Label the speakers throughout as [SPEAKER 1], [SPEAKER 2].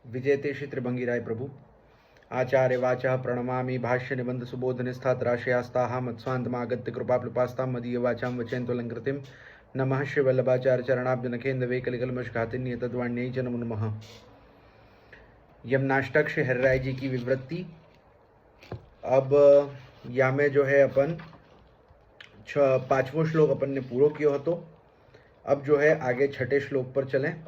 [SPEAKER 1] विजयते श्री त्रिभंगी राय प्रभु आचार्य वाचा प्रणमामि भाष्य निबंध सुबोध निष्ठात्राशयास्ताः मत्स्वान्तमागत्य कृपाप्लुपास्तां मदीय वाचां वचेन्तोलङ्कृतिं नमः श्री वल्लभाचार्य चरणाब्जनखेन्द्रवे कलिकलमशघातिन्य तद्वाण्यै च नमो नमः। यमनाष्टक श्री हरिराय जी की विवृत्ति। अब या में जो है अपन 5वां श्लोक अपन ने पूरा किया हो, तो अब जो है आगे 6ठे श्लोक पर चलें।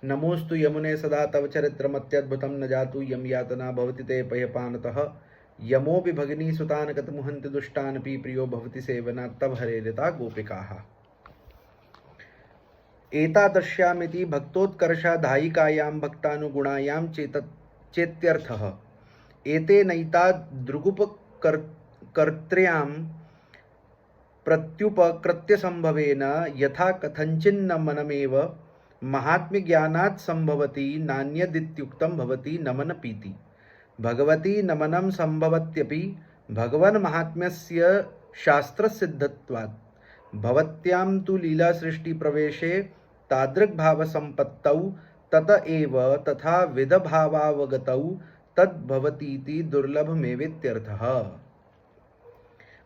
[SPEAKER 1] नमोस्तु यमुने सदा तव चरित्रमत्यद्भुतं न जातु यम यातना भवति ते पयपानतः यमोऽपि भगिनी सुतान् कतमुहन्ति दुष्टानपि प्रियो भवति सेवनात् तव हरेरिता गोपिकाः। एतादृश्यामिति भक्तोत्कर्षाधायिकायां भक्तानुगुणायां चेत्यर्थः। एतेनैतादृगुपकर्त्र्यां प्रत्युपकृत्य संभवेन यथा कथञ्चिन्न मनमेव महात्म्य ज्ञानात् संभवति नान्यदित्युक्तं भवति नमन पीति। भगवती नमनं संभवत्यपि भगवन् महात्म्यस्य शास्त्रसिद्धत्वात्। भवत्यां तु लीला सृष्टि प्रवेशे तादृग्भाव संपत्तौ तत एव तथा विधभावावगतौ तद्भवतीति दुर्लभमेवेत्यर्थः।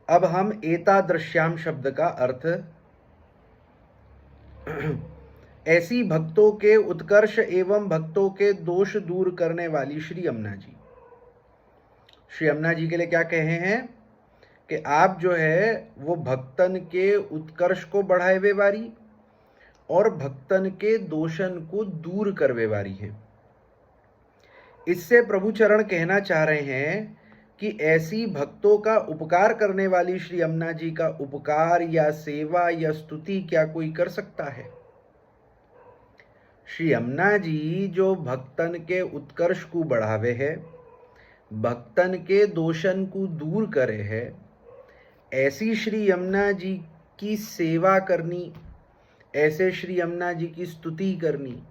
[SPEAKER 1] अब हम एतादृश्याम शब्द का अर्थ ऐसी भक्तों के उत्कर्ष एवं भक्तों के दोष दूर करने वाली श्री यमुना जी। श्री यमुना जी के लिए क्या कहे हैं कि आप जो है वो भक्तन के उत्कर्ष को बढ़ावे वाली और भक्तन के दोषन को दूर करवे वाली हैं। इससे प्रभु चरण कहना चाह रहे हैं कि ऐसी भक्तों का उपकार करने वाली श्री यमुना जी का उपकार या सेवा या स्तुति क्या कोई कर सकता है? श्री यमुना जी जो भक्तन के उत्कर्ष को बढ़ावे है, भक्तन के दोषन को दूर करे है, ऐसी श्री यमुना जी की सेवा करनी, ऐसे श्री यमुना जी की स्तुति करनी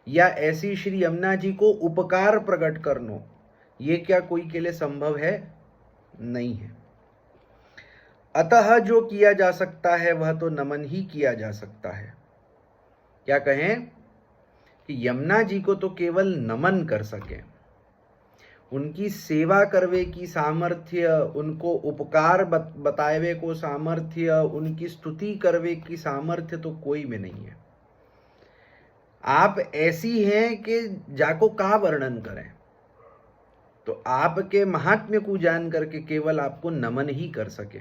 [SPEAKER 1] या ऐसी श्री यमुना जी को उपकार प्रकट करनो, ये क्या कोई के लिए संभव है? नहीं है। अतः जो किया जा सकता है वह तो नमन ही किया जा सकता है। क्या कहें कि यमुना जी को तो केवल नमन कर सके, उनकी सेवा करवे की सामर्थ्य, उनको उपकार बतावे को सामर्थ्य, उनकी स्तुति करवे की सामर्थ्य तो कोई में नहीं है। आप ऐसी हैं कि जाको का वर्णन करें, तो आपके महात्म्य को जान करके केवल आपको नमन ही कर सके।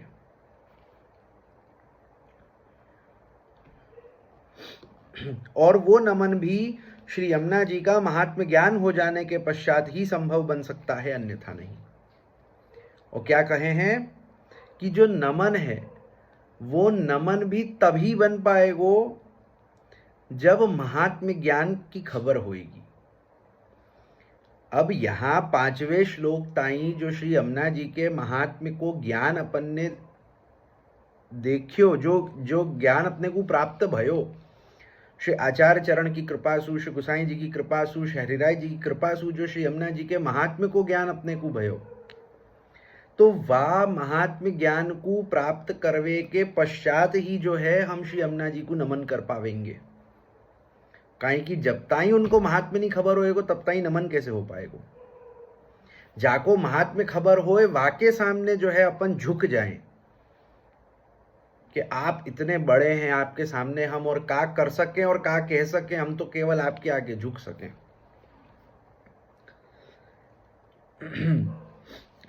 [SPEAKER 1] और वो नमन भी श्री यमुना जी का महात्म्य ज्ञान हो जाने के पश्चात ही संभव बन सकता है, अन्यथा नहीं। और क्या कहे हैं कि जो नमन है वो नमन भी तभी बन पाएगो जब महात्म्य ज्ञान की खबर होगी। अब यहाँ 5वें श्लोक ताई जो श्री यमुना जी के महात्म्य को ज्ञान अपन ने देखियो, जो ज्ञान अपने को प्राप्त भयो, श्री आचार्य चरण की कृपा सु, श्री गोसाई जी की कृपा सु, श्री हरिराय जी की कृपा सु, जो श्री यमुना जी के महात्म्य को ज्ञान अपने को भयो, तो वह महात्म्य ज्ञान को प्राप्त करवे के पश्चात ही जो है हम श्री यमुना जी को नमन कर पावेंगे। काहे कि जब ताई उनको महात्म्य नहीं खबर होएगो तब ताई नमन कैसे हो पाएगो। जाको महात्म्य खबर होए वाके सामने जो है अपन झुक जाएं कि आप इतने बड़े हैं, आपके सामने हम और का कर सकें और का कह सकें, हम तो केवल आपके आगे झुक सकें।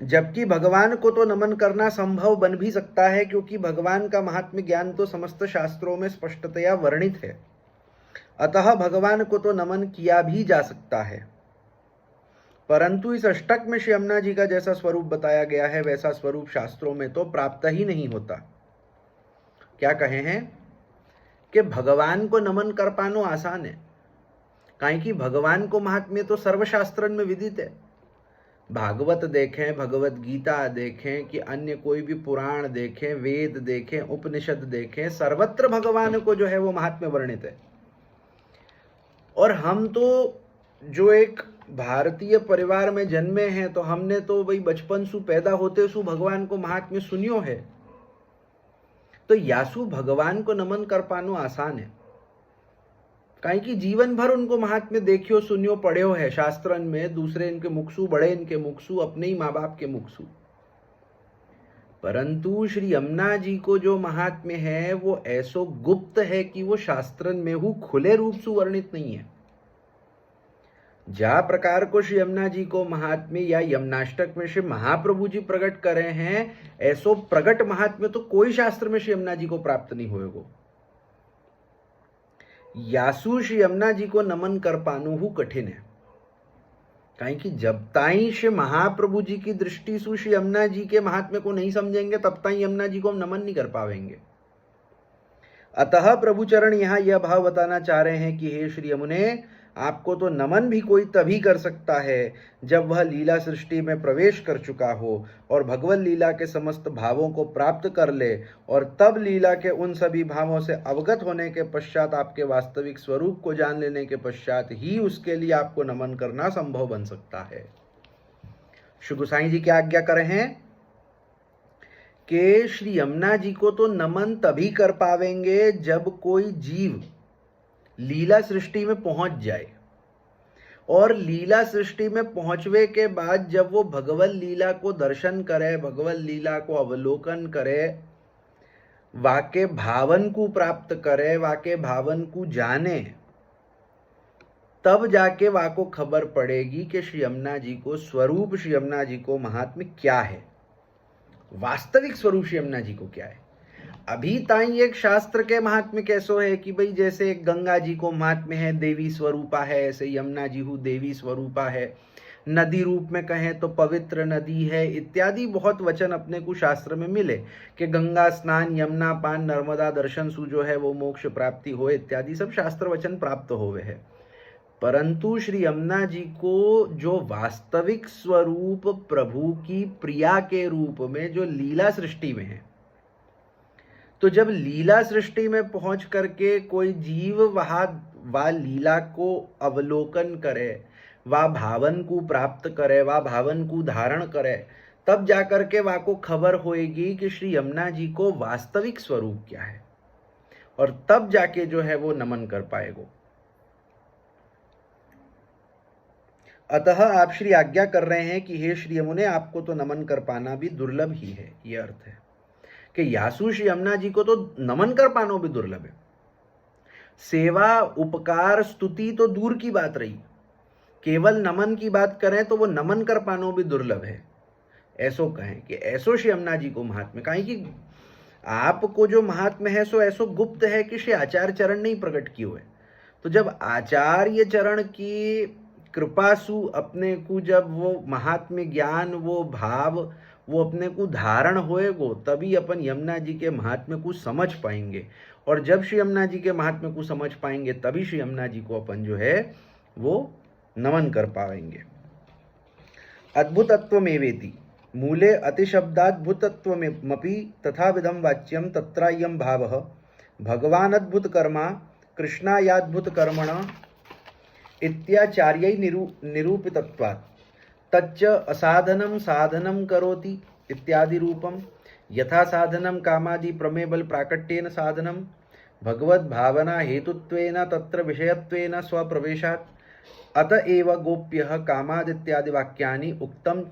[SPEAKER 1] जबकि भगवान को तो नमन करना संभव बन भी सकता है, क्योंकि भगवान का महात्म्य ज्ञान तो समस्त शास्त्रों में स्पष्टतया वर्णित है। अतः भगवान को तो नमन किया भी जा सकता है, परंतु इस अष्टक में श्री यमुना जी का जैसा स्वरूप बताया गया है वैसा स्वरूप शास्त्रों में तो प्राप्त ही नहीं होता। क्या कहे हैं कि भगवान को नमन कर पानो आसान है, काहे कि भगवान को महात्म्य तो सर्वशास्त्रन में विदित है। भागवत देखें, भगवत गीता देखें कि अन्य कोई भी पुराण देखें, वेद देखें, उपनिषद देखें, सर्वत्र भगवान को जो है वो महात्म्य वर्णित है। और हम तो जो एक भारतीय परिवार में जन्मे हैं, तो हमने तो भाई बचपन सु पैदा होते सु भगवान को महात्म्य सुनियो है, तो यासु भगवान को नमन कर पानो आसान है। कहीं कि जीवन भर उनको महात्म्य देखियो सुनियो पढ़ियो है शास्त्रन में, दूसरे इनके मुखसु, बड़े इनके मुखसु, अपने ही माँ बाप के मुखसु। परंतु श्री यमुना जी को जो महात्म्य है वो ऐसो गुप्त है कि वो शास्त्रन में हु खुले रूप से वर्णित नहीं है। जा प्रकार को श्री यमुना जी को महात्म्य या यमुनाष्टक में श्री महाप्रभु जी प्रकट करे हैं, ऐसो प्रकट महात्म्य तो कोई शास्त्र में श्री यमुना जी को प्राप्त नहीं होएगो। यासु श्री यमुना जी को नमन कर पानु हु कठिन है। कहीं कि जब ताई श्री महाप्रभु जी की दृष्टि से श्री यमुना जी के महात्म्य को नहीं समझेंगे, तब ताई यमुना जी को हम नमन नहीं कर पाएंगे। अतः प्रभु चरण यहां यह भाव बताना चाह रहे हैं कि हे श्री यमुने, आपको तो नमन भी कोई तभी कर सकता है जब वह लीला सृष्टि में प्रवेश कर चुका हो और भगवत लीला के समस्त भावों को प्राप्त कर ले, और तब लीला के उन सभी भावों से अवगत होने के पश्चात, आपके वास्तविक स्वरूप को जान लेने के पश्चात ही उसके लिए आपको नमन करना संभव बन सकता है। श्री गोसाई जी क्या आज्ञा कर रहे हैं कि श्री यमुना जी को तो नमन तभी कर पावेंगे जब कोई जीव लीला सृष्टि में पहुंच जाए, और लीला सृष्टि में पहुंचवे के बाद जब वो भगवत लीला को दर्शन करे, भगवत लीला को अवलोकन करे, वाके भावन को प्राप्त करे, वाके भावन को जाने, तब जाके वाको खबर पड़ेगी कि श्री यमुना जी को स्वरूप, श्री यमुना जी को महात्म्य क्या है, वास्तविक स्वरूप श्री यमुना जी को क्या है। अभी ताई एक शास्त्र के महात्म्य कैसो है कि भाई जैसे एक गंगा जी को महात्म्य है, देवी स्वरूपा है, ऐसे यमुना जी हूँ देवी स्वरूपा है, नदी रूप में कहें तो पवित्र नदी है, इत्यादि बहुत वचन अपने को शास्त्र में मिले कि गंगा स्नान, यमुना पान, नर्मदा दर्शन सु जो है वो मोक्ष प्राप्ति हो, इत्यादि सब शास्त्र वचन प्राप्त होवे है। परंतु श्री यमुना जी को जो वास्तविक स्वरूप प्रभु की प्रिया के रूप में जो लीला सृष्टि में है, तो जब लीला सृष्टि में पहुंच करके कोई जीव वह लीला को अवलोकन करे, वह भावन को प्राप्त करे, वह भावन को धारण करे, तब जाकर के वह को खबर होएगी कि श्री यमुना जी को वास्तविक स्वरूप क्या है, और तब जाके जो है वो नमन कर पाएगो। अतः आप श्री आज्ञा कर रहे हैं कि हे श्री यमुने, आपको तो नमन कर पाना भी दुर्लभ ही है। ये अर्थ है कि यासु श्री यमुना जी को तो नमन कर पाना भी दुर्लभ है। सेवा, उपकार, स्तुति तो दूर की बात रही, केवल नमन की बात करें तो वो नमन कर पाना भी दुर्लभ है। ऐसो कहें कि ऐसो श्री यमुना जी को महात्म्य, कहें कि आपको जो महात्म्य है सो ऐसो गुप्त है कि श्री आचार्य चरण नहीं प्रकट किए हुए। तो जब आचार्य चरण की कृपासु अपने को जब वो महात्म्य ज्ञान, वो भाव, वो अपने को धारण होएगो, तभी अपन यमुना जी के महात्म्य को समझ पाएंगे, और जब श्री यमुना जी के महात्म्य को समझ पाएंगे तभी श्री यमुना जी को अपन जो है वो नमन कर पाएंगे। अद्भुतत्वमेवेति मूले अतिशब्दाद्भुतत्वमपि तथाविधं वाच्यं तत्रायं भावः भगवान् अद्भुत कर्मा कृष्णायाद्भुत कर्मण इत्याचार्यै निरूपितत्वात् तच्च असाधनं साधनं करोति इत्यादि रूपम यथा साधनं कामादि प्रमेय बल प्राकट्येन साधनं भगवद भावना हेतुत्वेन तत्र विषयत्वेन स्वप्रवेशात् अत एव गोप्यः कामादित्यादि वाक्यानि उक्तं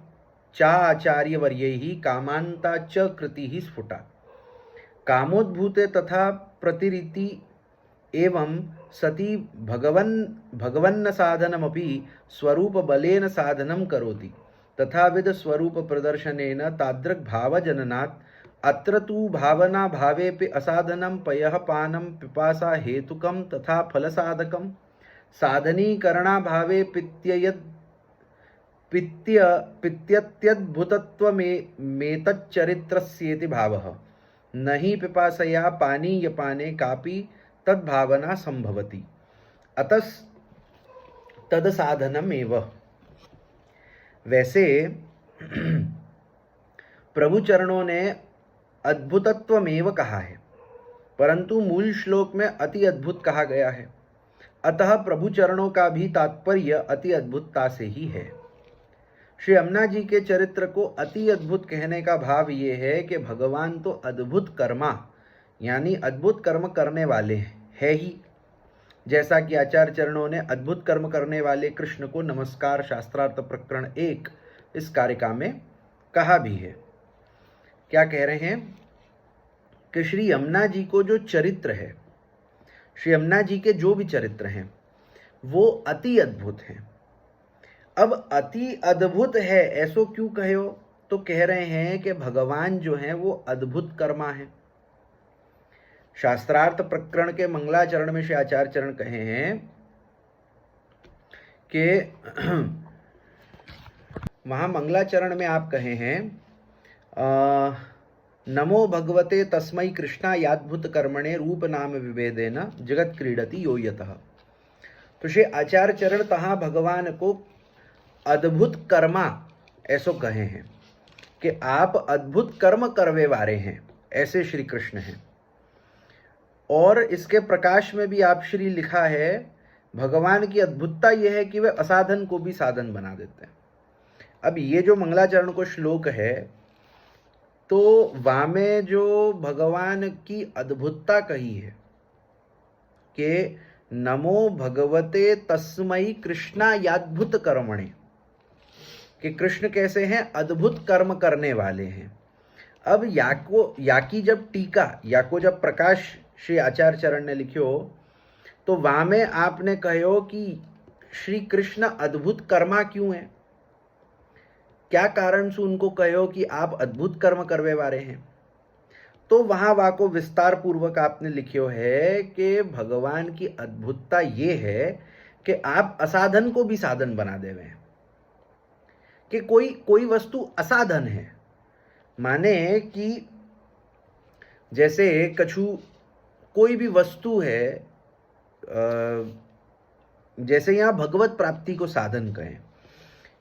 [SPEAKER 1] चा आचार्यवर्यैः कामान्ता च कृतिः स्फुटा कामोद्भूते तथा प्रतिरिति एवं सती भगवन्न साधनमपि स्वरूप बलेन साधनं करोति तथाविध स्वरूप प्रदर्शनेन तादृक् भावजननात् अत्र तु भावना भावेपि असाधनं पयः पानं पिपासा हेतुकं तथा फलसाधकं साधनीकरणाभावे पित्यत्यद्भुतत्वमेतच्चरित्रस्येति भावः न हि पिपासया पानीयपाने कापि तद्भावना संभवति अतः तद साधनम एवं। वैसे प्रभु चरणों ने अद्भुतत्वमेव कहा है, परंतु मूल श्लोक में अति अद्भुत कहा गया है, अतः प्रभु चरणों का भी तात्पर्य अति अद्भुतता से ही है। श्री यमुना जी के चरित्र को अति अद्भुत कहने का भाव ये है कि भगवान तो अद्भुत कर्मा यानी अद्भुत कर्म करने वाले है ही, जैसा कि आचार्य चरणों ने अद्भुत कर्म करने वाले कृष्ण को नमस्कार शास्त्रार्थ प्रकरण 1 इस कारिका में कहा भी है। क्या कह रहे हैं कि श्री यमुना जी को जो चरित्र है, श्री यमुना जी के जो भी चरित्र हैं वो अति अद्भुत हैं। अब अति अद्भुत है ऐसो क्यों कहे हो? तो कह रहे हैं कि भगवान जो हैं वो अद्भुत कर्मा है। शास्त्रार्थ प्रकरण के मंगलाचरण में श्री आचार्य चरण कहे हैं कि वहां मंगलाचरण में आप कहे हैं नमो भगवते तस्मै कृष्णा याद्भुत कर्मणे रूप नाम विभेदेन जगत क्रीडति यो यतः। तो श्री आचार्य चरण तहा भगवान को अद्भुत कर्मा ऐसो कहे हैं कि आप अद्भुत कर्म करवे वाले हैं, ऐसे श्री कृष्ण हैं। और इसके प्रकाश में भी आप श्री लिखा है भगवान की अद्भुतता यह है कि वे असाधन को भी साधन बना देते हैं। अब ये जो मंगलाचरण को श्लोक है तो वहां में जो भगवान की अद्भुतता कही है कि नमो भगवते तस्मै कृष्णा याद्भुत कर्मणे, कि कृष्ण कैसे हैं? अद्भुत कर्म करने वाले हैं। अब याकी जब टीका याको जब प्रकाश श्री आचार्य चरण ने लिखियो तो वहां में आपने कहो कि श्री कृष्ण अद्भुत कर्मा क्यों है, क्या कारण से उनको कहो कि आप अद्भुत कर्म करवे वाले हैं। तो वहां वाको विस्तार पूर्वक आपने लिखियो है कि भगवान की अद्भुतता ये है कि आप असाधन को भी साधन बना देवे हैं। कि कोई वस्तु असाधन है, माने कि जैसे कछु कोई भी वस्तु है, जैसे यहाँ भगवत प्राप्ति को साधन कहें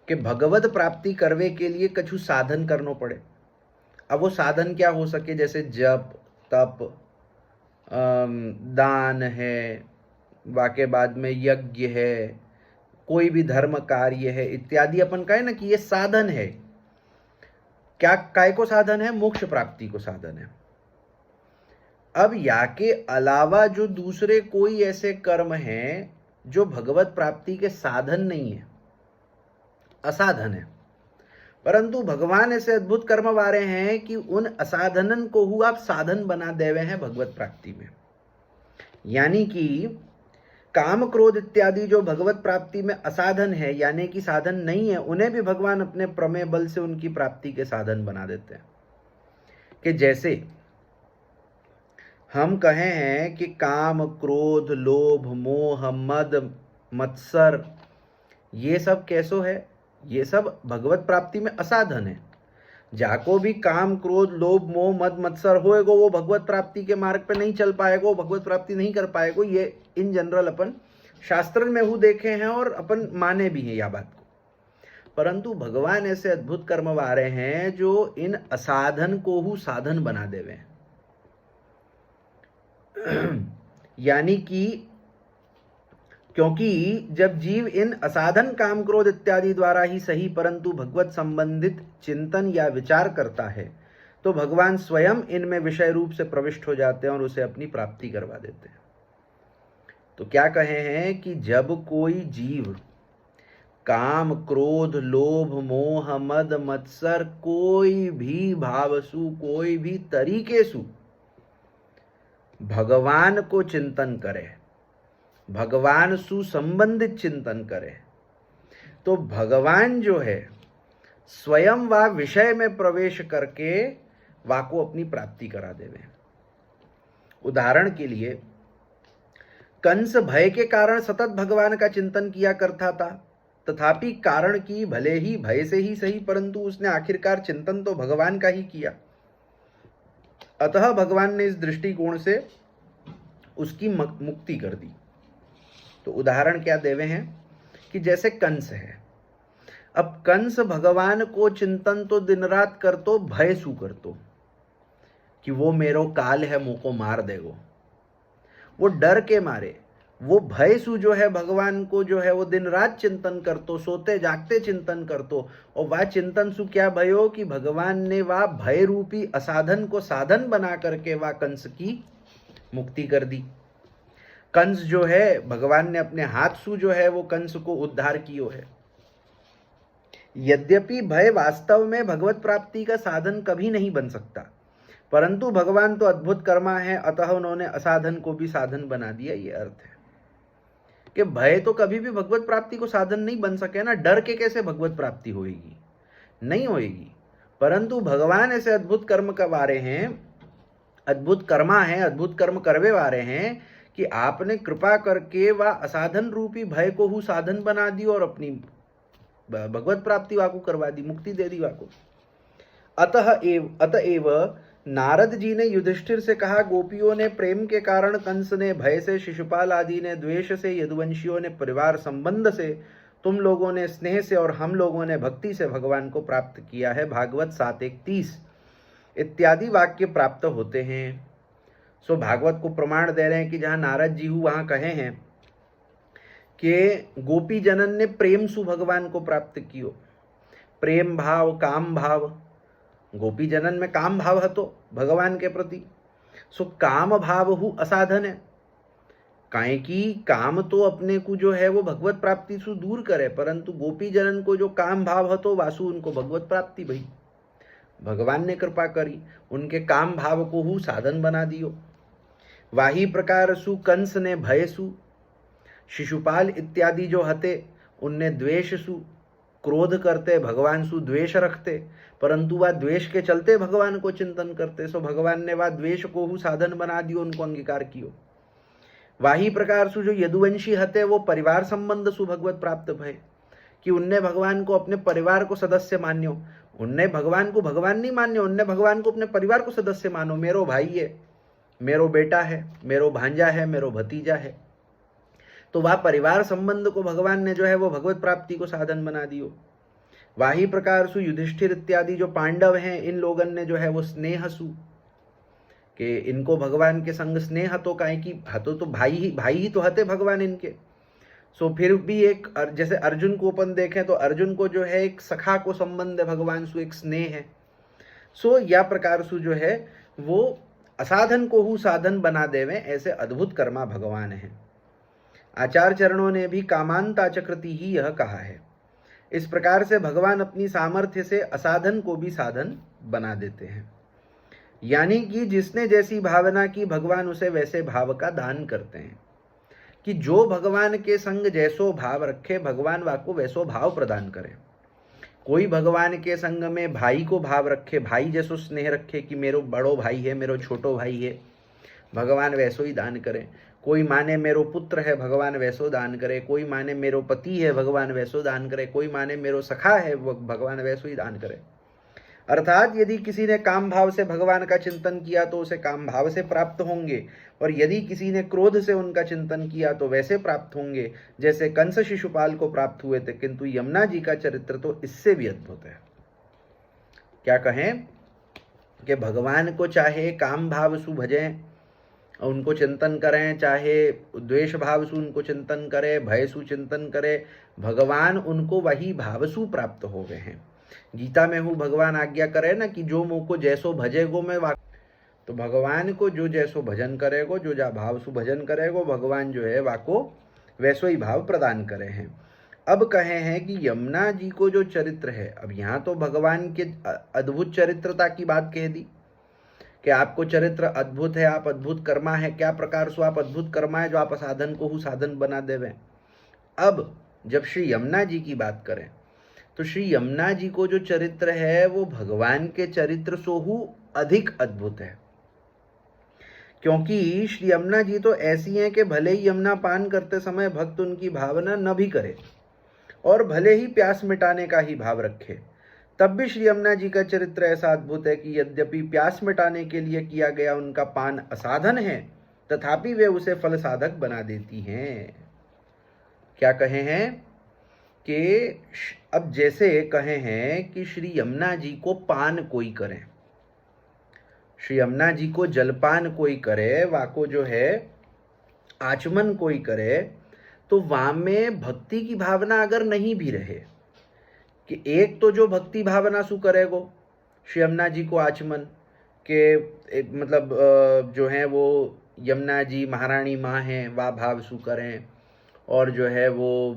[SPEAKER 1] कि भगवत प्राप्ति करवे के लिए कछु साधन करनो पड़े। अब वो साधन क्या हो सके? जैसे जप तप दान है, वाके बाद में यज्ञ है, कोई भी धर्म कार्य है इत्यादि। अपन कहे ना कि ये साधन है। क्या काय को साधन है? मोक्ष प्राप्ति को साधन है। अब या के अलावा जो दूसरे कोई ऐसे कर्म हैं जो भगवत प्राप्ति के साधन नहीं है, असाधन है, परंतु भगवान ऐसे अद्भुत कर्म वाले हैं कि उन असाधनन को हु आप साधन बना देवे हैं भगवत प्राप्ति में। यानी कि काम क्रोध इत्यादि जो भगवत प्राप्ति में असाधन है यानी कि साधन नहीं है, उन्हें भी भगवान अपने प्रमेय बल से उनकी प्राप्ति के साधन बना देते हैं। कि जैसे हम कहे हैं कि काम क्रोध लोभ मोह मद मत्सर ये सब कैसो है? ये सब भगवत प्राप्ति में असाधन है। जाको भी काम क्रोध लोभ मोह मद मत्सर होएगो वो भगवत प्राप्ति के मार्ग पे नहीं चल पाएगो, भगवत प्राप्ति नहीं कर पाएगो। ये इन जनरल अपन शास्त्र में हु देखे हैं और अपन माने भी हैं यह बात को। परंतु भगवान ऐसे अद्भुत कर्म वाले हैं जो इन असाधन को हु साधन बना देवे हैं। यानी कि क्योंकि जब जीव इन असाधन काम क्रोध इत्यादि द्वारा ही सही परंतु भगवत संबंधित चिंतन या विचार करता है तो भगवान स्वयं इनमें विषय रूप से प्रविष्ट हो जाते हैं और उसे अपनी प्राप्ति करवा देते हैं। तो क्या कहे हैं कि जब कोई जीव काम क्रोध लोभ मोह मद मत्सर कोई भी भावसु कोई भी तरीके सु भगवान को चिंतन करे, भगवान सुसंबंधित चिंतन करे, तो भगवान जो है स्वयं वा विषय में प्रवेश करके वाको अपनी प्राप्ति करा देवे। उदाहरण के लिए कंस भय के कारण सतत भगवान का चिंतन किया करता था, तथापि कारण की भले ही भय से ही सही परंतु उसने आखिरकार चिंतन तो भगवान का ही किया। अतः भगवान ने इस दृष्टिकोण से उसकी मुक्ति कर दी। तो उदाहरण क्या देवे हैं कि जैसे कंस है, अब कंस भगवान को चिंतन तो दिन रात करतो, भय सु करतो कि वो मेरो काल है मोको मार देगो। वो डर के मारे वो भय सु जो है भगवान को जो है वो दिन रात चिंतन करतो, सोते जागते चिंतन करतो। और वह चिंतन सु क्या भयो कि भगवान ने वह भय रूपी असाधन को साधन बना करके वह कंस की मुक्ति कर दी। कंस जो है भगवान ने अपने हाथ से जो है वो कंस को उद्धार कियो है। यद्यपि भय वास्तव में भगवत प्राप्ति का साधन कभी नहीं बन सकता, परंतु भगवान तो अद्भुत कर्मा है, अतः उन्होंने असाधन को भी साधन बना दिया। ये अर्थ है कि भय तो कभी भी भगवत प्राप्ति को साधन नहीं बन सके ना। डर के कैसे भगवत प्राप्ति होगी? नहीं होगी। परंतु भगवान ऐसे अद्भुत कर्म करवारे हैं, अद्भुत कर्मा है, अद्भुत कर्म करवे वारे हैं कि आपने कृपा करके वह असाधन रूपी भय को हु साधन बना दी और अपनी भगवत प्राप्ति वाको करवा दी, मुक्ति दे दी वाको। अतएव नारद जी ने युधिष्ठिर से कहा, गोपियों ने प्रेम के कारण, कंस ने भय से, शिशुपाल आदि ने द्वेष से, यदुवंशियों ने परिवार संबंध से, तुम लोगों ने स्नेह से और हम लोगों ने भक्ति से भगवान को प्राप्त किया है। भागवत 7:31 इत्यादि वाक्य प्राप्त होते हैं। सो भागवत को प्रमाण दे रहे हैं कि जहां नारद जी वहां कहे हैं कि गोपी जनन ने प्रेम सु भगवान को प्राप्त कियो। प्रेम भाव, काम भाव, गोपी जनन में काम भाव है तो भगवान के प्रति। सो काम भाव हु असाधन है, काहे कि काम तो अपने को जो है वो भगवत प्राप्ति से दूर करे, परंतु गोपी जनन को जो काम भाव है तो वासु उनको भगवत प्राप्ति भई। भगवान ने कृपा करी, उनके काम भाव को हु साधन बना दियो। वाही प्रकार सु कंस ने भय सु, शिशुपाल इत्यादि जो हते उनने द्वेष सु, क्रोध करते, भगवान सु द्वेष रखते, परंतु वह द्वेष के चलते भगवान को चिंतन करते। सो भगवान ने वह द्वेष को हु साधन बना दियो, उनको अंगीकार कियो। वाही प्रकार सु जो यदुवंशी हते वो परिवार संबंध सु भगवत प्राप्त भय, कि उनने भगवान को अपने परिवार को सदस्य मान्यो। उनने भगवान को भगवान नहीं मान्यो, उनने भगवान को अपने परिवार को सदस्य मानो। मेरो भाई है, मेरो बेटा है, मेरो भांजा है, मेरो भतीजा है। तो वह परिवार संबंध को भगवान ने जो है वो भगवत प्राप्ति को साधन बना दियो। वाही प्रकार सु युधिष्ठिर इत्यादि जो पांडव हैं, इन लोगन ने जो है वो स्नेह सु, कि इनको भगवान के संग स्नेह तो काहे की हतो तो भाई ही तो हते भगवान इनके। सो फिर भी एक जैसे अर्जुन को अपन देखें तो अर्जुन को जो है एक सखा को संबंध है भगवान सु, एक स्नेह है। सो या प्रकार सु जो है वो असाधन को हु साधन बना देवे, ऐसे अद्भुत कर्मा भगवान है। आचार्य चरणों ने भी कामांता चक्रति ही यह कहा है। इस प्रकार से भगवान अपनी सामर्थ्य से असाधन को भी साधन बना देते हैं, यानी कि जिसने जैसी भावना की भगवान उसे वैसे भाव का दान करते हैं, कि जो भगवान के संग जैसो भाव रखे भगवान वाको वैसो भाव प्रदान करे। कोई भगवान के संग में भाई को भाव रखे, भाई जैसो स्नेह रखे कि मेरो बड़ो भाई है, मेरो छोटो भाई है, भगवान वैसो ही दान करे। कोई माने मेरो पुत्र है, भगवान वैसो दान करे। कोई माने मेरो पति है, भगवान वैसो दान करे। कोई माने मेरो सखा है, भगवान वैसो ही दान करे। अर्थात यदि किसी ने काम भाव से भगवान का चिंतन किया तो उसे काम भाव से प्राप्त होंगे, और यदि किसी ने क्रोध से उनका चिंतन किया तो वैसे प्राप्त होंगे जैसे कंस शिशुपाल को प्राप्त हुए थे। किंतु यमुना जी का चरित्र तो इससे भी अद्भुत है। क्या कहें कि भगवान को चाहे काम भाव सु भजें, उनको चिंतन करें, चाहे द्वेष भाव सु उनको चिंतन करे, भय सु चिंतन करे, भगवान उनको वही भाव सु प्राप्त हो गए हैं। गीता में हूँ भगवान आज्ञा करे ना कि जो मुँह को जैसो भजेगो मैं तो भगवान को जो जैसो भजन करेगो, जो जा भाव सु भजन करेगो, भगवान जो है वाको वैसो ही भाव प्रदान करे हैं। अब कहे हैं कि यमुना जी को जो चरित्र है, अब यहाँ तो भगवान के अद्भुत चरित्रता की बात कह दी कि आपको चरित्र अद्भुत है, आप अद्भुत कर्मा है। क्या प्रकार से आप अद्भुत कर्मा है जो आप साधन को हु साधन बना देवे। अब जब श्री यमुना जी की बात करें तो श्री यमुना जी को जो चरित्र है वो भगवान के चरित्र सोहु अधिक अद्भुत है, क्योंकि श्री यमुना जी तो ऐसी हैं कि भले ही यमुना पान करते समय भक्त उनकी भावना न भी करे और भले ही प्यास मिटाने का ही भाव रखे, तब भी श्री यमुना जी का चरित्र ऐसा अद्भुत है कि यद्यपि प्यास मिटाने के लिए किया गया उनका पान असाधन है, तथापि वे उसे फल साधक बना देती हैं। क्या कहे हैं कि अब जैसे कहे हैं कि श्री यमुना जी को पान कोई करे, श्री यमुना जी को जलपान कोई करे, वाको जो है आचमन कोई करे, तो वहां में भक्ति की भावना अगर नहीं भी रहे, कि एक तो जो भक्ति भावना सु करेगो श्री यमुना जी को आचमन के मतलब जो है वो यमुना जी महारानी माँ हैं, वाह भाव सु करें, और जो है वो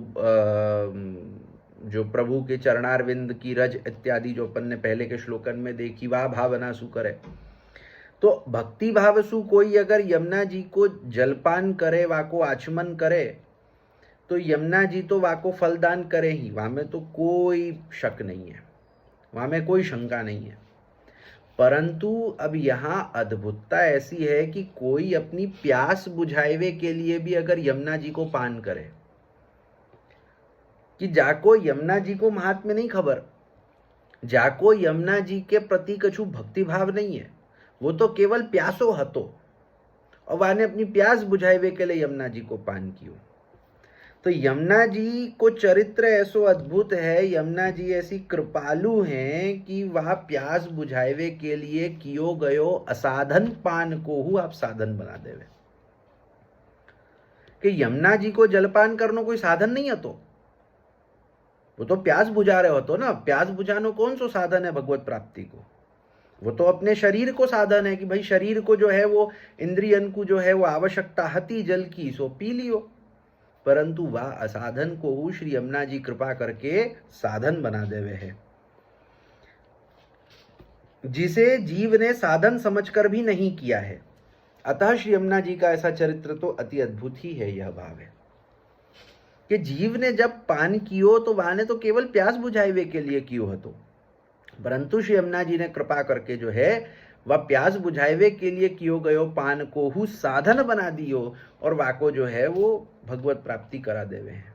[SPEAKER 1] जो प्रभु के चरणारविंद की रज इत्यादि जो अपन ने पहले के श्लोकन में देखी, वाह भावना सु करे। तो भक्ति भाव सु कोई अगर यमुना जी को जलपान करे, वा को आचमन करे, तो यमुना जी तो वा को फलदान करे ही, वहां में तो कोई शक नहीं है, वहां में कोई शंका नहीं है। परंतु अब यहां अद्भुतता ऐसी है कि कोई अपनी प्यास बुझावे के लिए भी अगर यमुना जी को पान करे, कि जाको यमुना जी को महात्म्य नहीं खबर, जाको यमुना जी के प्रति कछु भक्ति भाव नहीं है, वो तो केवल प्यासो हतो, और वाने अपनी प्यास बुझावे के लिए यमुना जी को पान कियो। तो यमुना जी को चरित्र ऐसो अद्भुत है, यमुना जी ऐसी कृपालु हैं कि वह प्यास बुझावे के लिए कियो गयो असाधन पान को हु आप साधन बना देवे। कि यमुना जी को जलपान करनो कोई साधन नहीं है, तो वो तो प्यास बुझा रहे हो तो ना, प्यास बुझानो कौन सो साधन है भगवत प्राप्ति को, वो तो अपने शरीर को साधन है कि भाई शरीर को जो है वो इंद्रियन को जो है वो आवश्यकता हती जल की, सो पी लियो। परंतु वह असाधन को श्री यमुना जी कृपा करके साधन बना देवे है, जिसे जीव ने साधन समझकर भी नहीं किया है। अतः श्री यमुना जी का ऐसा चरित्र तो अति अद्भुत ही है। यह भाव है कि जीव ने जब पान कियो तो वाने तो केवल प्यास बुझावे के लिए कियो हतो, परंतु श्री यमुना जी ने कृपा करके जो है वह प्यास बुझावे के लिए कियो गयो पान को हु साधन बना दियो, और वाको जो है वो भगवत प्राप्ति करा देवे हैं।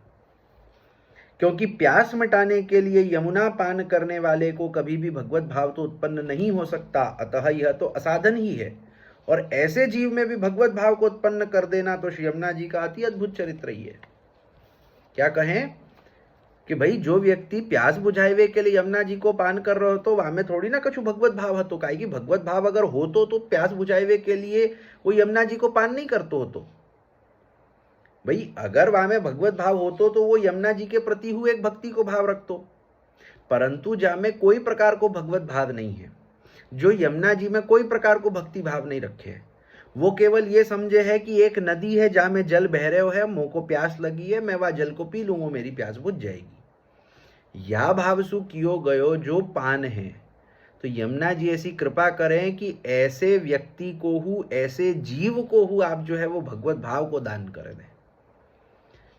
[SPEAKER 1] क्योंकि प्यास मिटाने के लिए यमुना पान करने वाले को कभी भी भगवत भाव तो उत्पन्न नहीं हो सकता, अतः यह तो असाधन ही है, और ऐसे जीव में भी भगवत भाव को उत्पन्न कर देना तो श्री यमुना जी का अति अद्भुत चरित्र ही है। क्या कहें कि भाई जो व्यक्ति प्यास बुझावे के लिए यमुना जी को पान कर रहे हो तो वहां में थोड़ी ना कछु भगवत भाव हतो, काहे कि भगवत भाव अगर हो तो प्यास बुझावे के लिए वो यमुना जी को पान नहीं करतो हो। तो भाई अगर वहां में भगवत भाव होतो तो वो यमुना जी के प्रति हुए एक भक्ति को भाव रखतो, परंतु जा में कोई प्रकार को भगवत भाव नहीं है, जो यमुना जी में कोई प्रकार को भक्ति भाव नहीं रखे है, वो केवल ये समझे है कि एक नदी है जहां में जल बह रहे है, मुंह को प्यास लगी है, मैं वह जल को पी लूंगा, मेरी प्यास बुझ जाएगी। या भावसु कियो गयो जो पान है। तो यमुना जी ऐसी कृपा करें कि ऐसे व्यक्ति को हु, ऐसे जीव को हु आप जो है वो भगवत भाव को दान कर दें,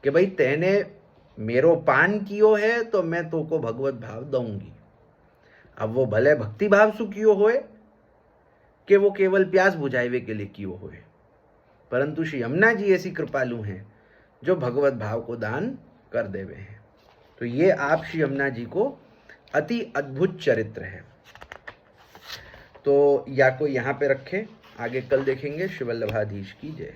[SPEAKER 1] कि भाई तेने मेरो पान कियो है तो मैं तो को भगवत भाव दूंगी। अब वो भले भक्ति भाव सु कियो होए कि वो केवल प्यास बुझावे के लिए कियो होए, परंतु श्री यमुना जी ऐसी कृपालु हैं जो भगवत भाव को दान कर देवे हैं। तो ये आप श्री यमुना जी को अति अद्भुत चरित्र है। तो या को यहाँ पे रखें, आगे कल देखेंगे। श्री वल्लभाधीश की जय।